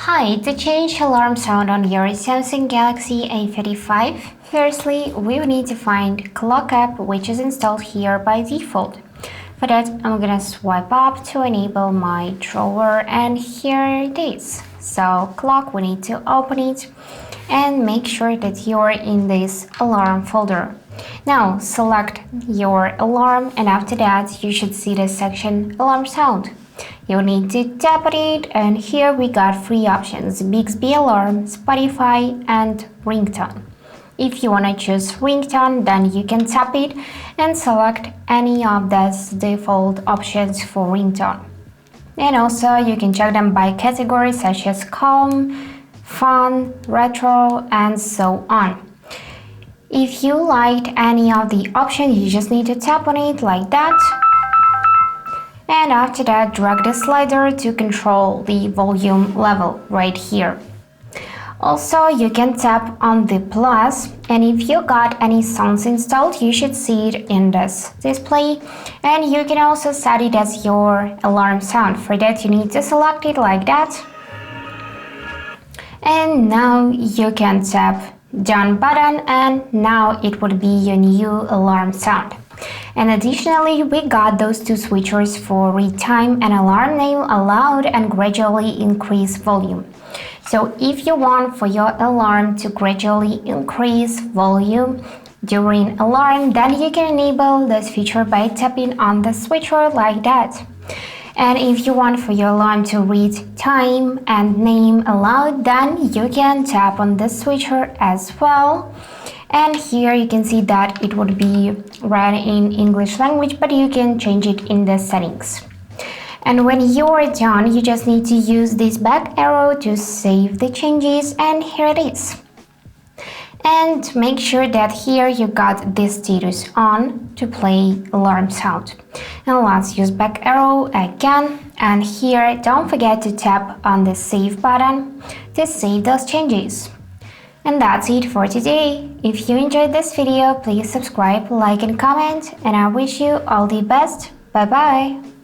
Hi, to change alarm sound on your Samsung Galaxy A35, firstly, we will need to find Clock app, which is installed here by default. For that, I'm gonna swipe up to enable my drawer, and here it is. So Clock, we need to open it and make sure that you're in this alarm folder. Now select your alarm, and after that you should see the section alarm sound. You'll need to tap on it, and here we got three options: Bixby alarm, Spotify, and ringtone. If you want to choose ringtone, then you can tap it and select any of those default options for ringtone. And also you can check them by category such as calm, fun, retro, and so on. If you liked any of the options, you just need to tap on it like that. And after that, drag the slider to control the volume level right here. Also, you can tap on the plus, and if you got any sounds installed, you should see it in this display. And you can also set it as your alarm sound. For that, you need to select it like that. And now you can tap done button, and now it would be your new alarm sound. And additionally, we got those two switchers for read time and alarm name, aloud and gradually increase volume. So if you want for your alarm to gradually increase volume during alarm, then you can enable this feature by tapping on the switcher like that. And if you want for your alarm to read time and name aloud, then you can tap on the switcher as well. And here you can see that it would be read in English language, but you can change it in the settings. And when you are done, you just need to use this back arrow to save the changes, and here it is. And make sure that here you got this status on to play alarm sound. And let's use back arrow again, and here don't forget to tap on the save button to save those changes. And that's it for today. If you enjoyed this video, please subscribe, like, and comment, and I wish you all the best. Bye bye.